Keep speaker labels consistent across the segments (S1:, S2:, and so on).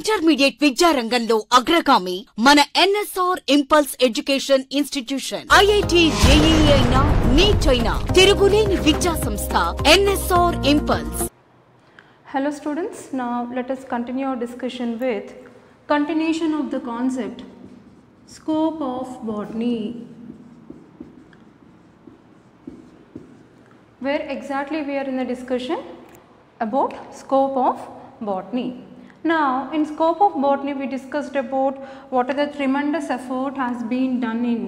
S1: Intermediate విద్యారంగంలో అగ్రగామి మన NSR impulse education institution. IIT JEE అయినా నీట్ అయినా తిరుగులేని విద్యా సంస్థ NSR impulse.
S2: Hello students, now let us continue our discussion with continuation of the concept scope of botany. Where exactly we are in the discussion about scope of botany. Now in scope of botany we discussed about what are the tremendous effort has been done in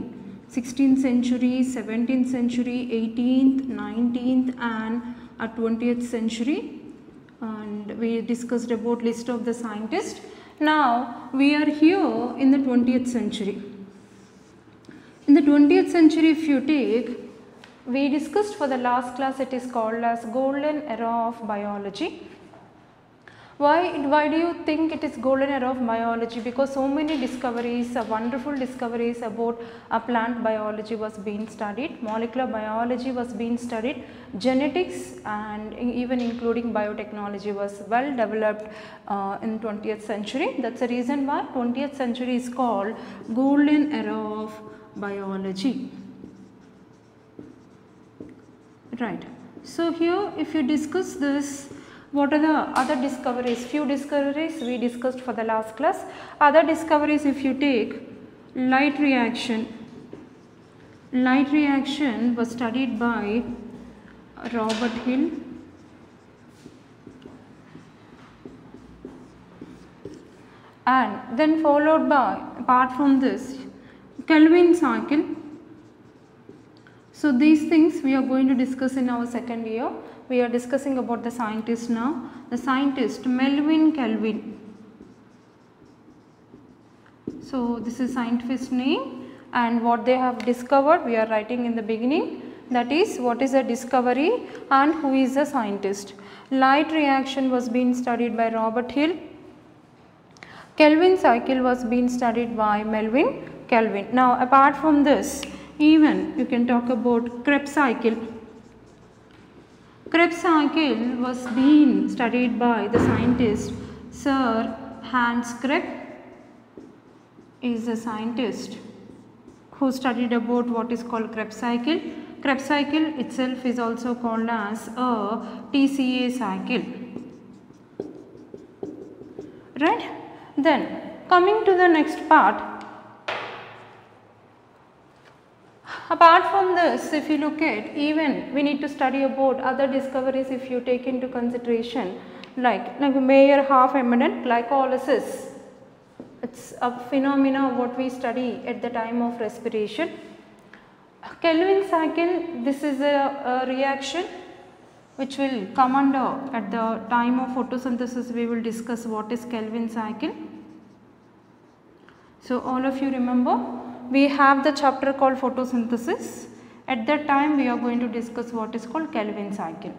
S2: 16th century, 17th century, 18th, 19th and 20th century, and we discussed about list of the scientists. Now we are here in the 20th century. In the 20th century, if you take, we discussed for the last class, it is called as golden era of biology. Why do you think it is golden era of biology? Because so many discoveries, wonderful discoveries about plant biology was being studied, molecular biology was being studied, genetics and even including biotechnology was well developed in 20th century. That's the reason why 20th century is called golden era of biology. Right. So here if you discuss this, what are the other discoveries? Few discoveries we discussed for the last class. Other discoveries, if you take light reaction. Light reaction was studied by Robert Hill, and then followed by, apart from this, Kelvin cycle. So these things we are going to discuss in our second year. We are discussing about the scientist now. The scientist Melvin Kelvin. So this is scientist name and what they have discovered we are writing in the beginning. That is what is a discovery and who is a scientist. Light reaction was being studied by Robert Hill. Kelvin cycle was being studied by Melvin Kelvin. Now apart from this, even you can talk about Krebs cycle. Krebs cycle was being studied by the scientist Sir Hans Krebs is a scientist who studied about what is called Krebs cycle. Krebs cycle itself is also called as a TCA cycle. Right? Then coming to the next part. Apart from this, if you look at, even we need to study about other discoveries if you take into consideration, like Mayer-Half emergent glycolysis. It's a phenomena what we study at the time of respiration. Kelvin cycle, this is a reaction which will come under at the time of photosynthesis. We will discuss what is Kelvin cycle. So all of you remember, we have the chapter called photosynthesis. At that time we are going to discuss what is called Kelvin cycle.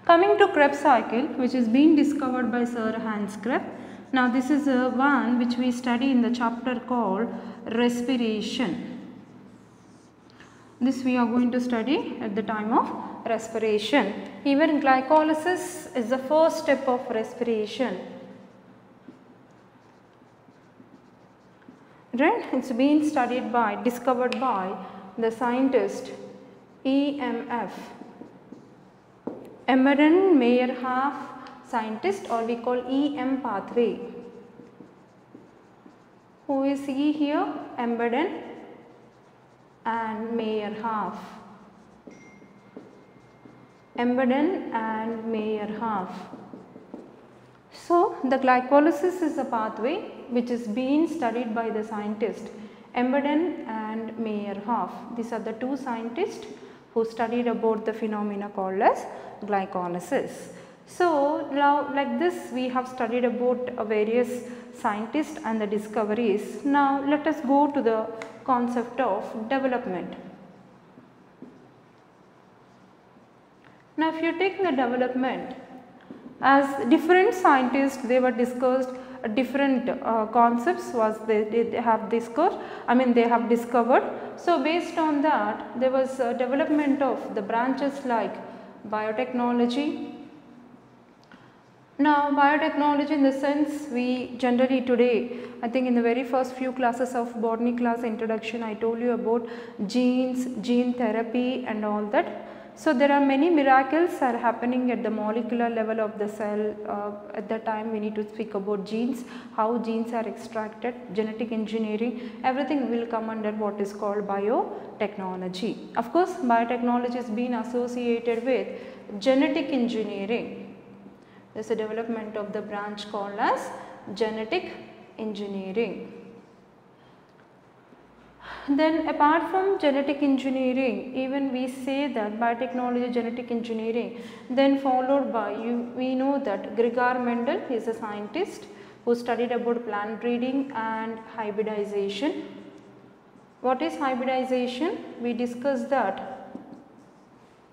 S2: Coming to Krebs cycle, which is being discovered by Sir Hans Krebs. Now this is one which we study in the chapter called respiration. This we are going to study at the time of respiration. Even glycolysis is the first step of respiration. Right? It's been studied by, discovered by the scientist EMF, Emerald Mayer-Half scientist, or we call EM pathway. Who is he here? Emerald and Mayer-Half. Emerald and Mayer-Half. So the glycolysis is a pathway which is being studied by the scientist Embeden and Mayer-Half. These are the two scientists who studied about the phenomena called as glycolysis. So now like this we have studied about various scientists and the discoveries. Now let us go to the concept of development. Now if you take the development, as different scientists they were discussed different concepts was they have discussed, they have discovered. So based on that there was development of the branches like biotechnology, Now biotechnology, in the sense we generally today, I think in the very first few classes of botany class introduction, I told you about genes, gene therapy and all that. So there are many miracles are happening at the molecular level of the cell. At that time we need to speak about genes, how genes are extracted, genetic engineering, everything will come under what is called biotechnology. Of course biotechnology has been associated with genetic engineering. There is a development of the branch called as genetic engineering. Then apart from genetic engineering, even we say that biotechnology, genetic engineering, then followed by we know that Gregor Mendel is a scientist who studied about plant breeding and hybridization. What is hybridization? We discussed that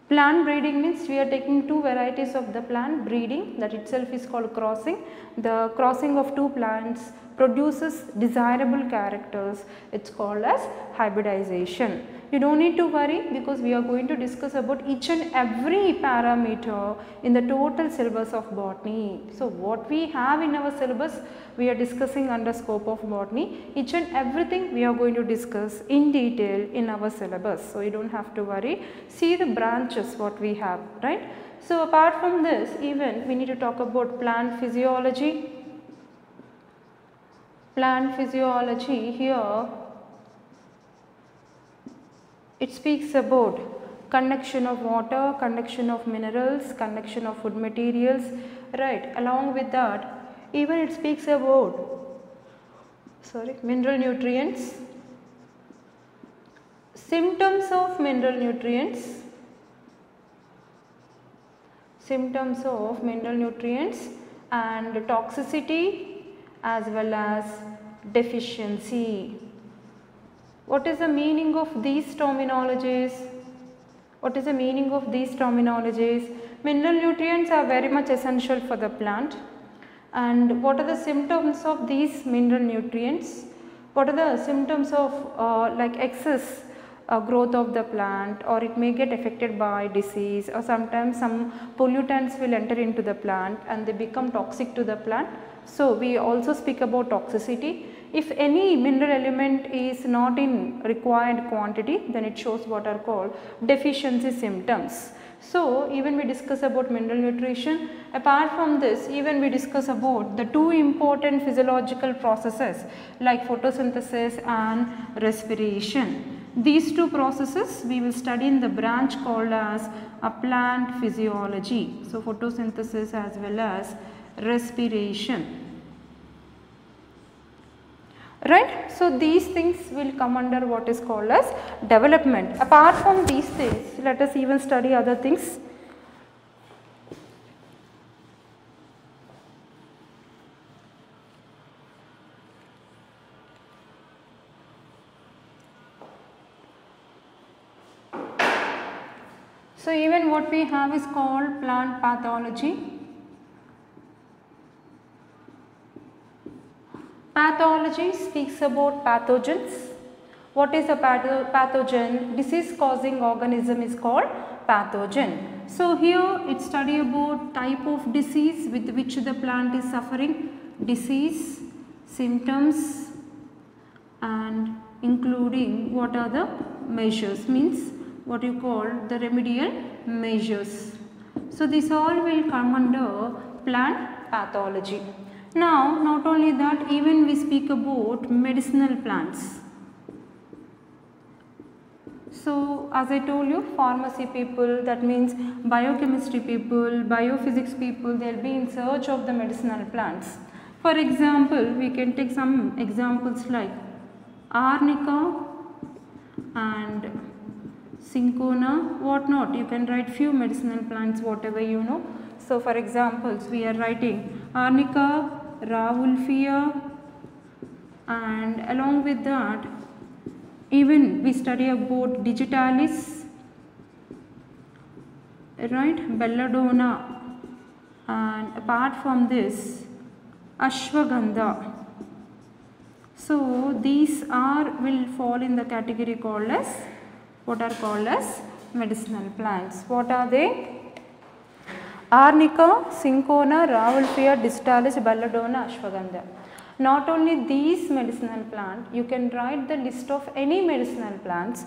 S2: plant breeding means we are taking two varieties of the plant. Breeding, that itself is called crossing. The crossing of two plants produces desirable characters, it is called as hybridization. You do not need to worry because we are going to discuss about each and every parameter in the total syllabus of botany. So what we have in our syllabus we are discussing under scope of botany, each and everything we are going to discuss in detail in our syllabus. So you do not have to worry, see the branches what we have, right. So apart from this, even we need to talk about plant physiology. Plant physiology, here it speaks about conduction of water, conduction of minerals, conduction of food materials, right. Along with that, even it speaks about mineral nutrients, symptoms of mineral nutrients, and toxicity as well as deficiency. What is the meaning of these terminologies? Mineral nutrients are very much essential for the plant. And what are the symptoms of these mineral nutrients? What are the symptoms of like excess growth of the plant, or it may get affected by disease, or sometimes some pollutants will enter into the plant and they become toxic to the plant. So we also speak about toxicity. If any mineral element is not in required quantity, then it shows what are called deficiency symptoms. So even we discuss about mineral nutrition. Apart from this, even we discuss about the two important physiological processes like photosynthesis and respiration. These two processes we will study in the branch called as a plant physiology. So photosynthesis as well as respiration, right. So these things will come under what is called as development. Apart from these things, let us even study other things. So even what we have is called plant pathology. Pathology speaks about pathogens. What is a pathogen? Disease causing organism is called pathogen. So here it study about type of disease with which the plant is suffering, disease, symptoms, and including what are the measures, means what you call the remedial measures. So this all will come under plant pathology. Now not only that, even we speak about medicinal plants. So as I told you, pharmacy people, that means biochemistry people, biophysics people, they will be in search of the medicinal plants. For example, we can take some examples like arnica and cinchona, what not. You can write few medicinal plants, whatever you know. So for examples, we are writing arnica, Rauwolfia, and along with that, even we study about digitalis, right, belladonna, and apart from this, ashwagandha. So these will fall in the category called as, what are called as medicinal plants. What are they? Arnica, Cinchona, Rauwolfia, Distalis, Belladonna, Ashwagandha. Not only these medicinal plants, you can write the list of any medicinal plants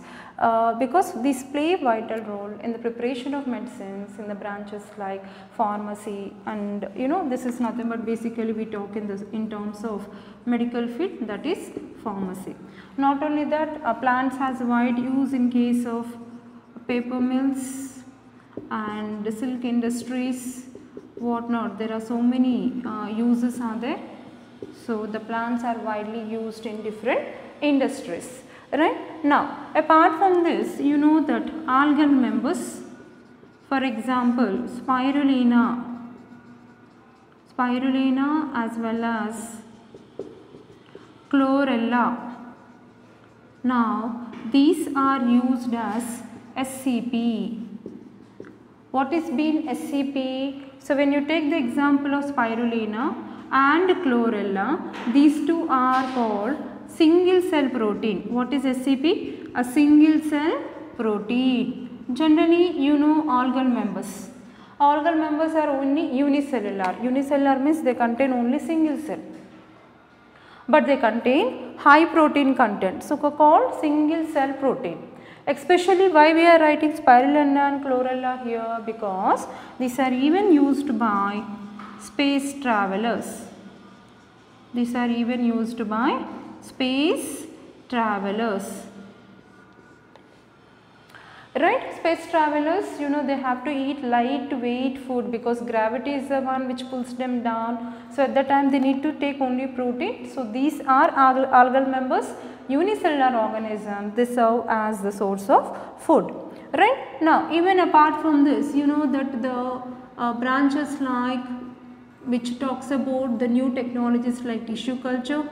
S2: because these play a vital role in the preparation of medicines in the branches like pharmacy, and this is nothing but basically we talk in terms of medical field, that is pharmacy. Not only that, plants has wide use in case of paper mills and the silk industries, whatnot. There are so many uses are there. So the plants are widely used in different industries, right? Now, apart from this, you know that algal members, for example, spirulina as well as chlorella. Now, these are used as SCP. What is being SCP? So when you take the example of spirulina and chlorella, these two are called single cell protein. What is SCP? A single cell protein. Generally, algal members. Algal members are only unicellular. Unicellular means they contain only single cell, but they contain high protein content. So called single cell protein. Especially why we are writing spirulina and chlorella here, because these are even used by space travelers. These are even used by space travelers. Right? Space travelers, they have to eat lightweight food because gravity is the one which pulls them down. So at that time they need to take only protein. So these are algal members, unicellular organisms. They serve as the source of food. Right? Now, even apart from this, that the branches like which talks about the new technologies like tissue culture,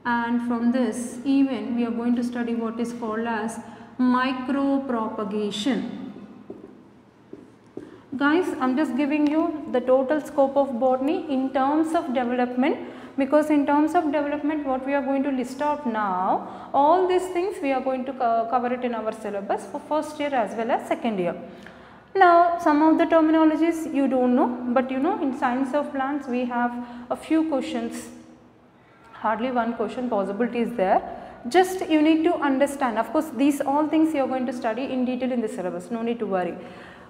S2: and from this even we are going to study what is called as micropropagation. Guys, I am just giving you the total scope of botany in terms of development, because in terms of development what we are going to list out now, all these things we are going to cover it in our syllabus for first year as well as second year. Now, some of the terminologies you don't know, but in science of plants we have a few questions, hardly one question possibility is there. Just you need to understand. Of course, these all things you are going to study in detail in the syllabus, no need to worry.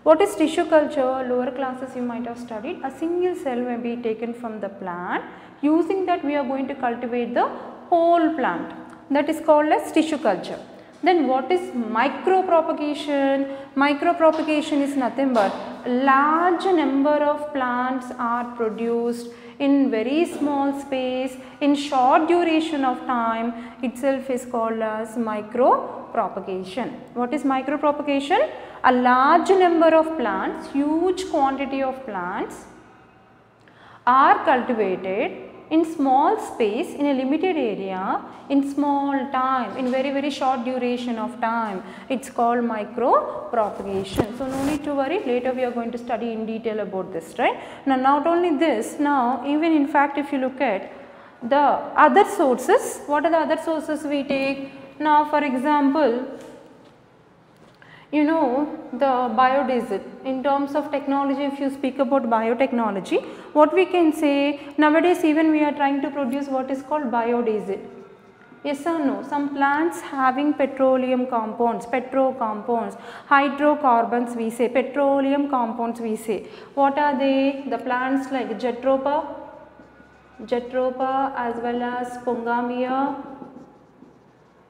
S2: What is tissue culture? Lower classes you might have studied. A single cell may be taken from the plant. Using that we are going to cultivate the whole plant. That is called as tissue culture. Then what is micropropagation? Micropropagation is nothing but large number of plants are produced in very small space in short duration of time, itself is called as micropropagation. What is micropropagation? A large number of plants, huge quantity of plants are cultivated in small space, in a limited area, in small time, in very short duration of time. It is called micropropagation. So no need to worry, later we are going to study in detail about this, right? Now not only this, now even in fact if you look at the other sources, what are the other sources we take? Now for example, the biodiesel. In terms of technology, if you speak about biotechnology, what we can say, nowadays even we are trying to produce what is called biodiesel. Yes or no? Some plants having petroleum compounds, petro compounds, hydrocarbons we say, petroleum compounds we say. What are they? The plants like Jatropha as well as Pongamia,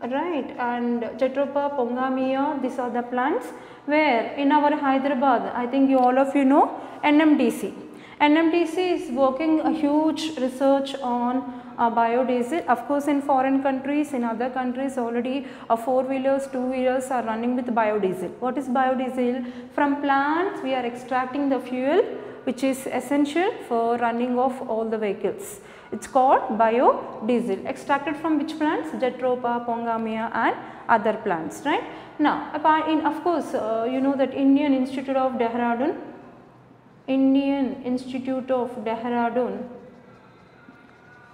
S2: right, and Jatropha, Pongamia, these are the plants where in our Hyderabad, I think all of you know NMDC. NMDC is working a huge research on biodiesel. Of course, in foreign countries, in other countries already 4-wheelers, 2-wheelers are running with biodiesel. What is biodiesel? From plants we are extracting the fuel which is essential for running of all the vehicles. It is called biodiesel. Extracted from which plants? Jatropha, Pongamia and other plants, right. Now, of course, you know that Indian Institute of Dehradun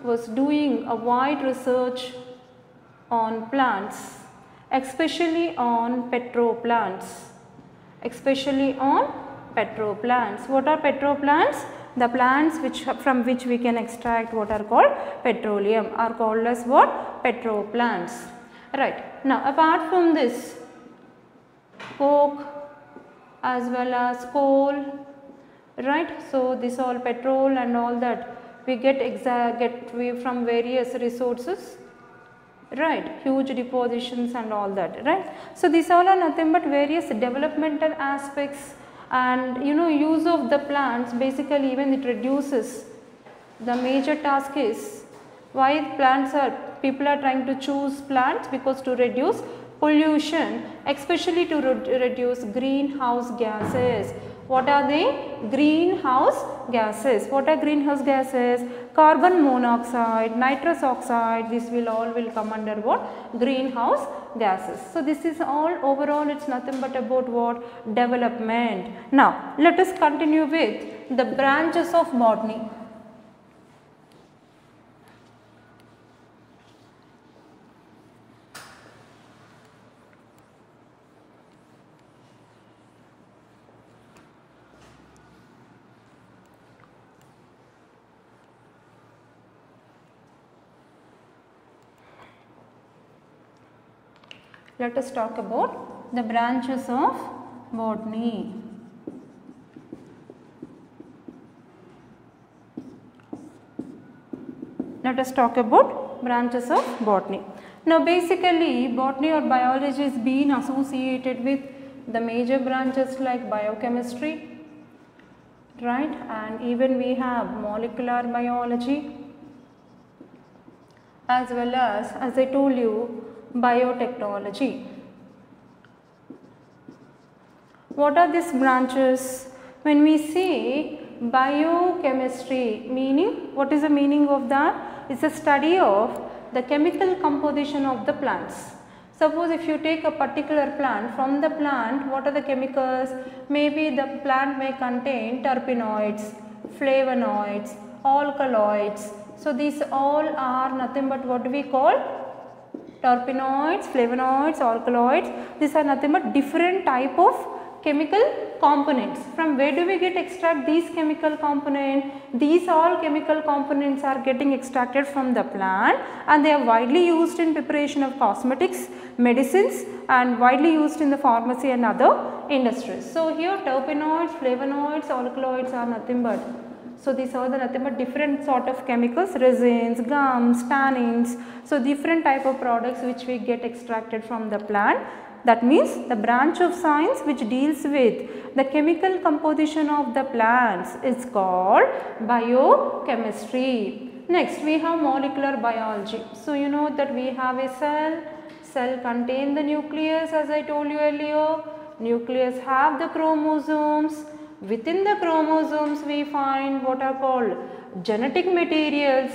S2: was doing a wide research on plants, especially on petrol plants, Petrol plants. What are petrol plants? The plants from which we can extract what are called petroleum are called as what? Petrol plants. Right. Now apart from this, coke as well as coal, right? So this all petrol and all that we get from various resources, right? Huge depositions and all that, right? So these all are nothing but various developmental aspects, and use of the plants basically even it reduces. The major task is why people are trying to choose plants, because to reduce pollution, especially to reduce greenhouse gases. What are they? Greenhouse gases. What are greenhouse gases? Carbon monoxide, nitrous oxide, this will come under what? Greenhouse gases. So this is all overall, it's nothing but about what? Development. Now let us continue with the branches of botany. Let us talk about the branches of botany. Let us talk about branches of botany. Now basically botany or biology is being associated with the major branches like biochemistry, right, and even we have molecular biology as well as I told you, biotechnology. What are these branches? When we say biochemistry, meaning, what is the meaning of that? It's a study of the chemical composition of the plants. Suppose if you take a particular plant, from the plant what are the chemicals? Maybe the plant may contain terpenoids, flavonoids, alkaloids. So these all are nothing but what we call terpenoids, flavonoids, alkaloids. These are nothing but different type of chemical components. From where do we extract these chemical components? These all chemical components are getting extracted from the plant, and they are widely used in preparation of cosmetics, medicines, and widely used in the pharmacy and other industries. So here terpenoids, flavonoids, alkaloids are nothing but, so these are the nothing but different sort of chemicals, resins, gums, tannins. So different type of products which we get extracted from the plant. That means the branch of science which deals with the chemical composition of the plants is called biochemistry. Next we have molecular biology. So you know that we have a cell contains the nucleus, as I told you earlier. Nucleus have the chromosomes. Within the chromosomes we find what are called genetic materials,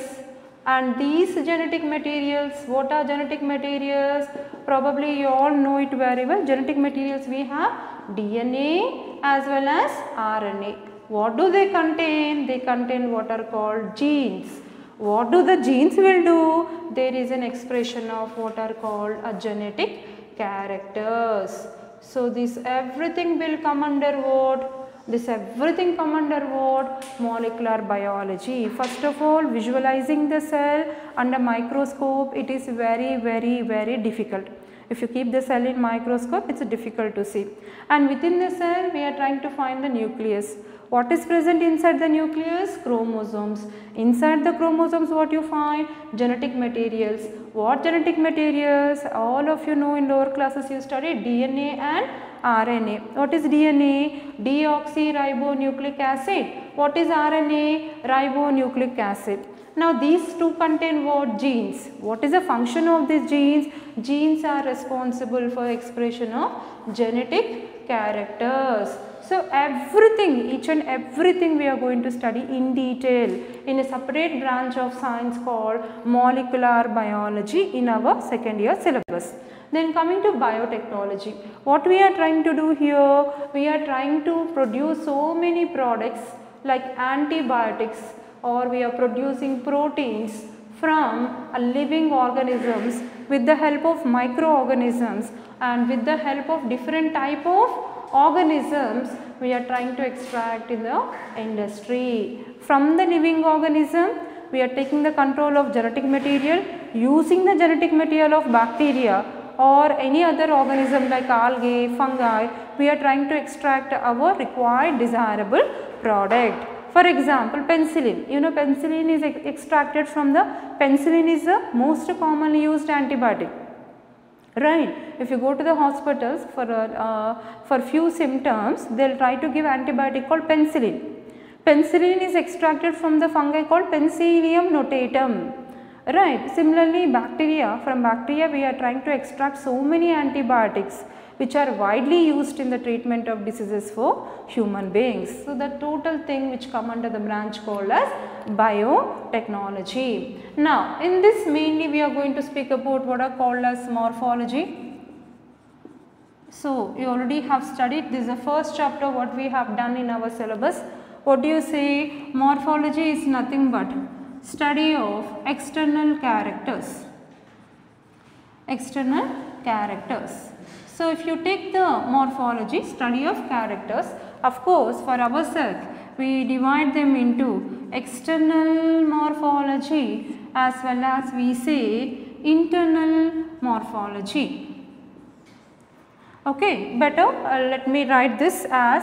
S2: and these genetic materials, what are genetic materials? Probably you all know it very well. Genetic materials we have DNA as well as RNA. What do they contain? They contain what are called genes. What do the genes will do? There is an expression of what are called a genetic characters. So this everything will come under what? This everything come under what? Molecular biology. First of all, visualizing the cell under microscope, it is very difficult. If you keep the cell in microscope, it's difficult to see. And within the cell, we are trying to find the nucleus. What is present inside the nucleus? Chromosomes. Inside the chromosomes, what you find? Genetic materials. What genetic materials? All of you know in lower classes you studied DNA and RNA. What is DNA? Deoxyribonucleic acid. What is RNA? Ribonucleic acid. Now these two contain what? Genes. What is the function of these genes? Genes are responsible for expression of genetic characters. So everything, each and everything we are going to study in detail in a separate branch of science called molecular biology in our second year syllabus. Then coming to biotechnology, what we are trying to do here, we are trying to produce so many products like antibiotics, or we are producing proteins from living organisms with the help of microorganisms and with the help of different type of organisms we are trying to extract in the industry. From the living organism, we are taking the control of genetic material, using the genetic material of bacteria or any other organism like algae, fungi, we are trying to extract our required desirable product. For example, penicillin. You know, penicillin is extracted from the, penicillin is the most commonly used antibiotic. Right. If you go to the hospitals for few symptoms, they will try to give antibiotic called penicillin. Penicillin is extracted from the fungi called Penicillium notatum. Right. Similarly, bacteria, from bacteria we are trying to extract so many antibiotics which are widely used in the treatment of diseases for human beings. So, the total thing which come under the branch called as biotechnology. Now, in this mainly we are going to speak about what are called as morphology. So, you already have studied, this is the first chapter what we have done in our syllabus. What do you say? Morphology is nothing but study of external characters. External characters. So, if you take the morphology, study of characters, of course, for our sake, we divide them into external morphology as well as we say internal morphology. Okay, better let me write this as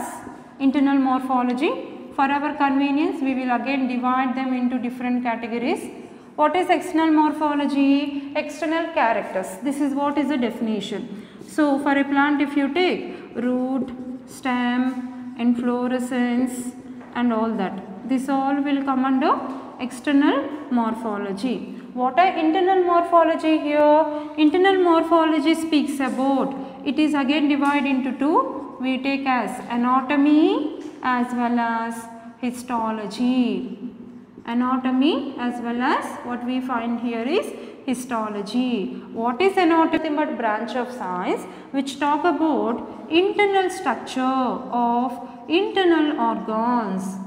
S2: internal morphology. For our convenience, we will again divide them into different categories. What is external morphology? External characters. This is what is the definition. So, for a plant if you take root, stem, inflorescence and all that, this all will come under external morphology. What are internal morphology here? Internal morphology speaks about, it is again divided into two. We take as anatomy as well as histology. Anatomy as well as what we find here is histology. What is anatomy but branch of science which talk about internal structure of internal organs.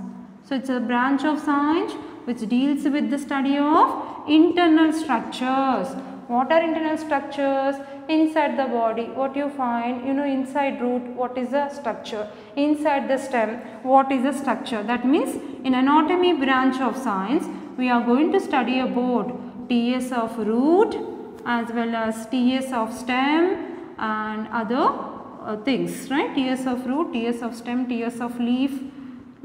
S2: So, it is a branch of science which deals with the study of internal structures. What are internal structures? Inside the body, what you find, you know, inside root, what is the structure? Inside the stem, what is the structure? That means, in anatomy branch of science, we are going to study about TS of root as well as TS of stem and other things, right? TS of root, TS of stem, TS of leaf,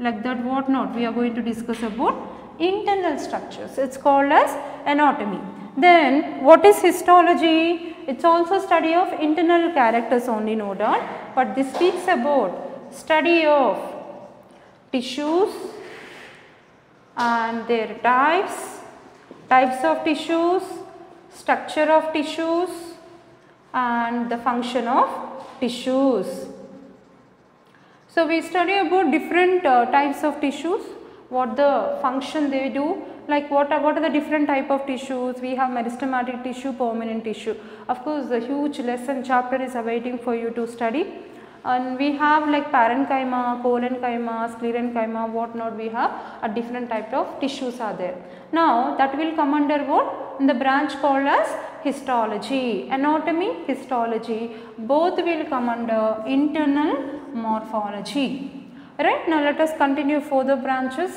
S2: like that, what not. We are going to discuss about internal structures. It is called as anatomy. Then, what is histology? It is also study of internal characters only, no doubt, but this speaks about study of tissues and their types, types of tissues, structure of tissues and the function of tissues. So, we study about different types of tissues, what the function they do, like what are the different type of tissues. We have meristematic tissue, permanent tissue. Of course, the huge lesson chapter is awaiting for you to study, and we have like parenchyma, collenchyma, sclerenchyma, what not, we have a different type of tissues are there. Now, that will come under what? In the branch called as histology. Anatomy, histology, both will come under internal morphology. Right. Now, let us continue further branches.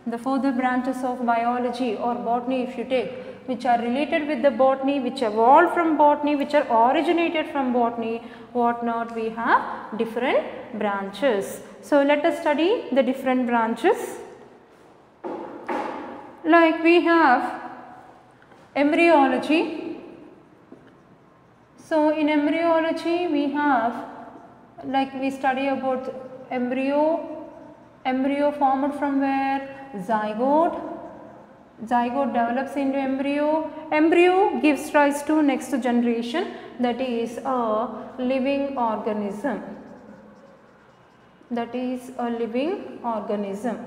S2: The further branches of biology or botany if you take, which are related with the botany, which evolved from botany, which are originated from botany, what not, we have different branches. So, let us study the different branches. Like we have embryology. So, in embryology we have, like we study about embryo formed from where? Zygote. Zygote develops into embryo. Embryo gives rise to next generation, that is a living organism. That is a living organism.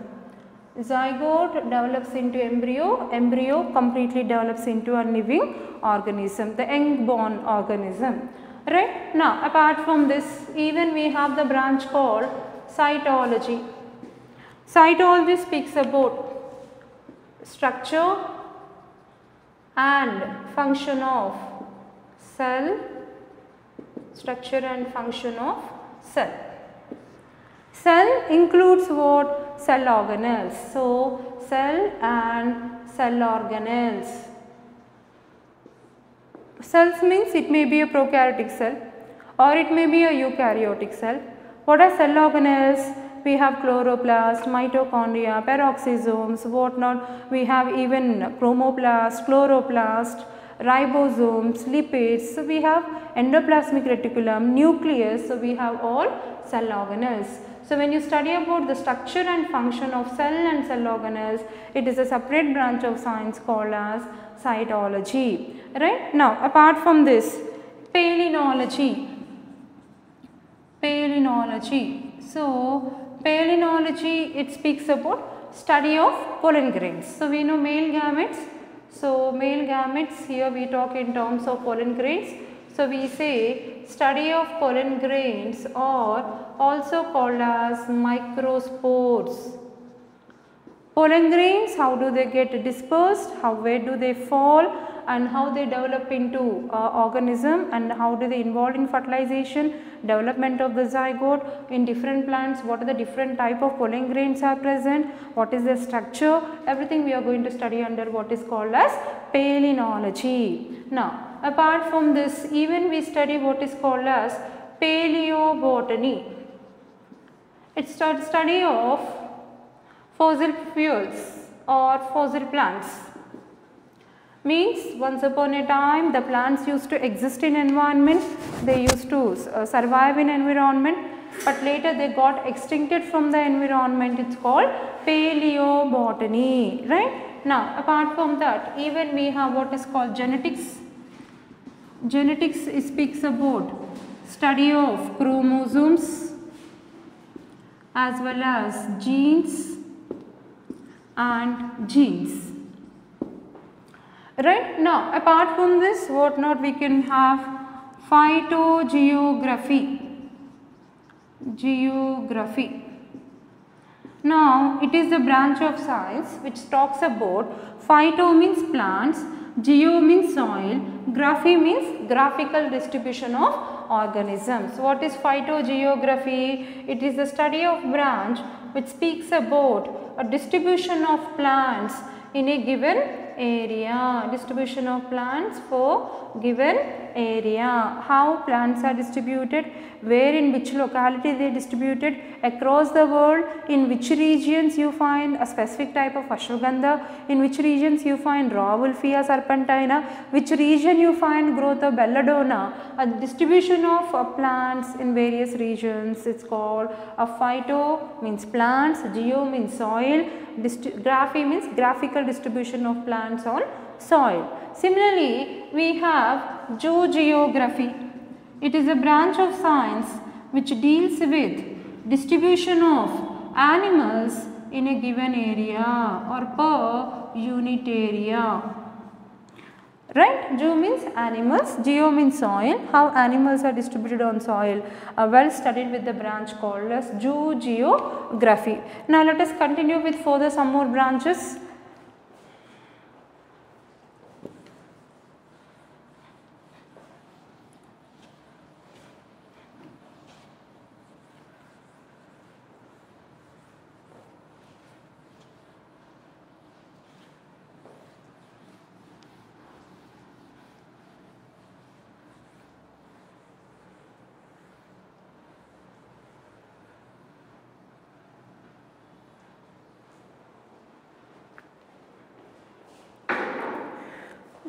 S2: Zygote develops into embryo. Embryo completely develops into a living organism, the young born organism. Right. Now, apart from this, even we have the branch called cytology. Cytology speaks about structure and function of cell, structure and function of cell. Cell includes what? Cell organelles. So, cell and cell organelles. Cells means it may be a prokaryotic cell or it may be a eukaryotic cell. What are cell organelles? We have chloroplast, mitochondria, peroxisomes, what not. We have even chromoplast, chloroplast, ribosomes, lipids. So, we have endoplasmic reticulum, nucleus. So, we have all cell organelles. So, when you study about the structure and function of cell and cell organelles, it is a separate branch of science called as cytology. Right. Now, apart from this, palynology. So, palynology, it speaks about study of pollen grains. So, we know male gametes. So, male gametes, here we talk in terms of pollen grains. So, we say study of pollen grains or also called as microspores. Pollen grains, how do they get dispersed, where do they fall and how they develop into organism and how do they involve in fertilization, development of the zygote in different plants, what are the different type of pollen grains are present, what is their structure, everything we are going to study under what is called as palynology. Now, apart from this, even we study what is called as Paleobotany. It's the study of fossil fuels or fossil plants. Means once upon a time the plants used to exist in environment, they used to survive in environment, but later they got extincted from the environment. It's called Paleobotany, right. Now, apart from that, even we have what is called genetics. Genetics speaks about study of chromosomes as well as genes and genes. Right. Now, apart from this, what not, we can have phytogeography. Now, it is a branch of science which talks about phyto means plants, geo means soil, graphy means graphical distribution of organisms. What is phytogeography? It is the study of branch which speaks about a distribution of plants in a given area, distribution of plants for given area, how plants are distributed, where in which locality they are distributed across the world, in which regions you find a specific type of ashwagandha, in which regions you find raw Wolffia serpentina, which region you find growth of belladonna, a distribution of plants in various regions. It's called a phyto means plants, geo means soil, graphy means graphical distribution of plants on soil. Similarly, we have zoogeography. It is a branch of science which deals with distribution of animals in a given area or per unit area. Right? Zoo means animals, geo means soil, how animals are distributed on soil, well studied with the branch called as zoogeography. Now, let us continue with further some more branches.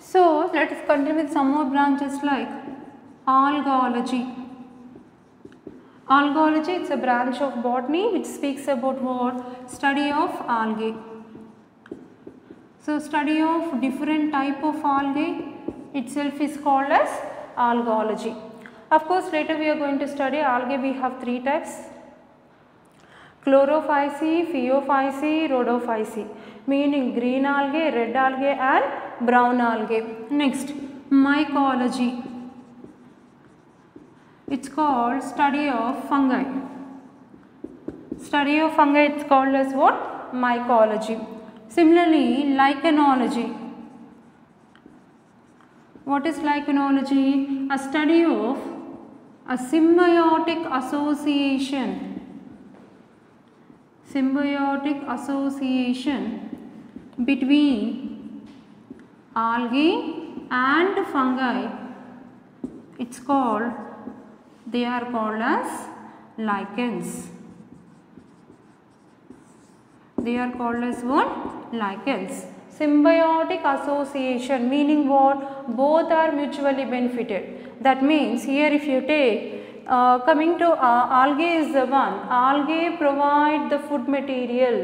S2: So, let us continue with some more branches like algology. Algology, it's a branch of botany which speaks about what? Study of algae. So, study of different type of algae itself is called as algology. Of course, later we are going to study algae. We have three types: chlorophyceae, phaeophyceae, rhodophyceae, meaning green algae, red algae and brown algae. Next, mycology. It's called study of fungi. Study of fungi, it's called as what? Mycology. Similarly, lichenology. What is lichenology? A study of a symbiotic association symbiotic association between algae and fungi. They are called as lichens. They are called as what? Lichens. Symbiotic association meaning what? Both are mutually benefited. That means here if you take coming to algae is the one. Algae provide the food material,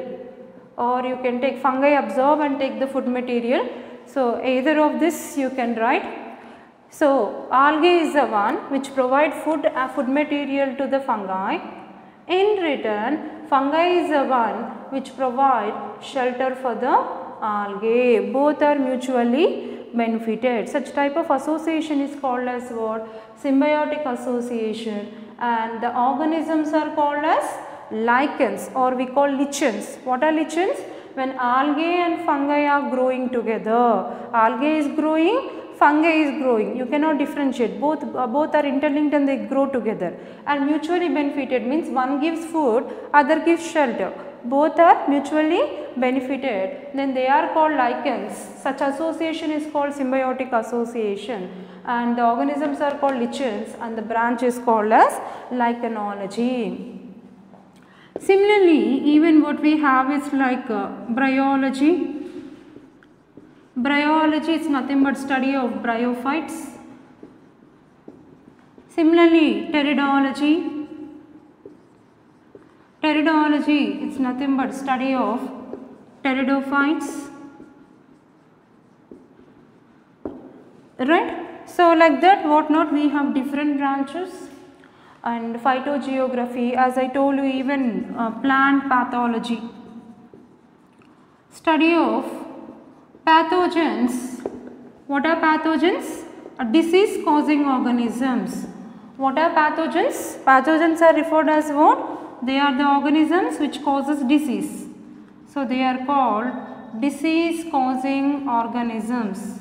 S2: or you can take fungi absorb and take the food material. So either of this you can write. So algae is the one which provide food material to the fungi. In return, fungi is the one which provide shelter for the algae. Both are mutually benefited. Such type of association is called as what? Symbiotic association, and the organisms are called as lichens, or we call lichens. What are lichens? When algae and fungi are growing together, algae is growing, fungi is growing, you cannot differentiate, both are interlinked and they grow together, and mutually benefited means one gives food, other gives shelter, both are mutually benefited, then they are called lichens. Such association is called symbiotic association, and the organisms are called lichens, and the branch is called as lichenology. Similarly, even what we have is like bryology. Bryology is nothing but study of bryophytes. Similarly, pteridology. Pteridology is nothing but study of pteridophytes. Right? So like that, what not, we have different branches. And phytogeography, as I told you, even plant pathology, study of pathogens. What are pathogens? Disease causing organisms. What are pathogens? Pathogens are referred as what? They are the organisms which causes disease. So they are called disease causing organisms.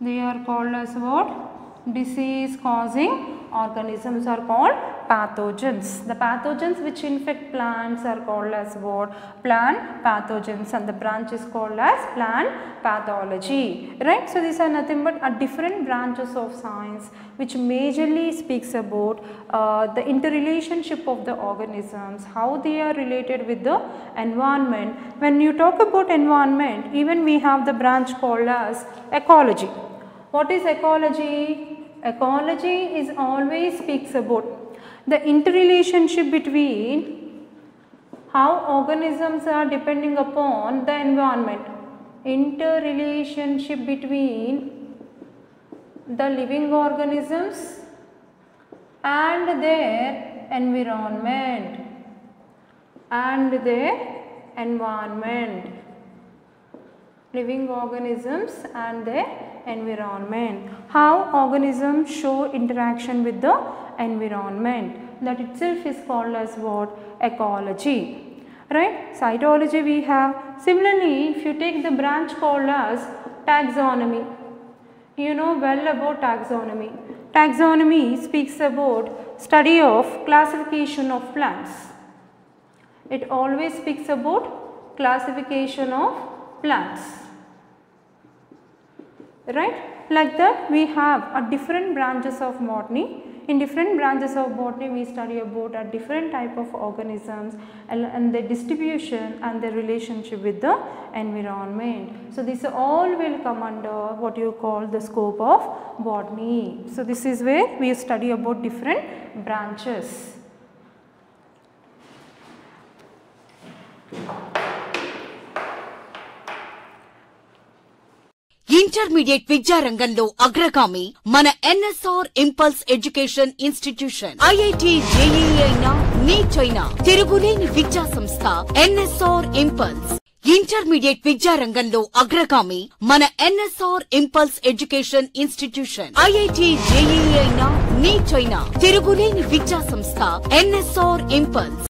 S2: They are called as what? Disease causing organisms are called pathogens. The pathogens which infect plants are called as what? Plant pathogens, and the branch is called as plant pathology. Right? So these are nothing but different branches of science which majorly speaks about the interrelationship of the organisms, how they are related with the environment. When you talk about environment, even we have the branch called as ecology. What is ecology? Ecology is always speaks about the interrelationship between how organisms are depending upon the environment. Interrelationship between the living organisms and their environment. Living organisms and their environment. How organisms show interaction with the environment, that itself is called as what? Ecology. Right? Cytology we have. Similarly, if you take the branch called as taxonomy, you know well about taxonomy. Taxonomy speaks about study of classification of plants. It always speaks about classification of plants. Right? Like that, we have different branches of botany. In different branches of botany, we study about a different type of organisms and their distribution and their relationship with the environment. So this all will come under what you call the scope of botany. So this is where we study about different branches.
S1: Intermediate విద్యారంగంలో అగ్రగామి మన NSR impulse education institution. IIT JEE అయినా neat అయినా తిరుగులేని విద్యా సంస్థ NSR impulse. Intermediate విద్యారంగంలో అగ్రగామి మన NSR impulse education institution. IIT JEE అయినా నీట్ అయినా తిరుగులేని విద్యా సంస్థ ఎన్ఎస్ఆర్ ఇంపల్స్.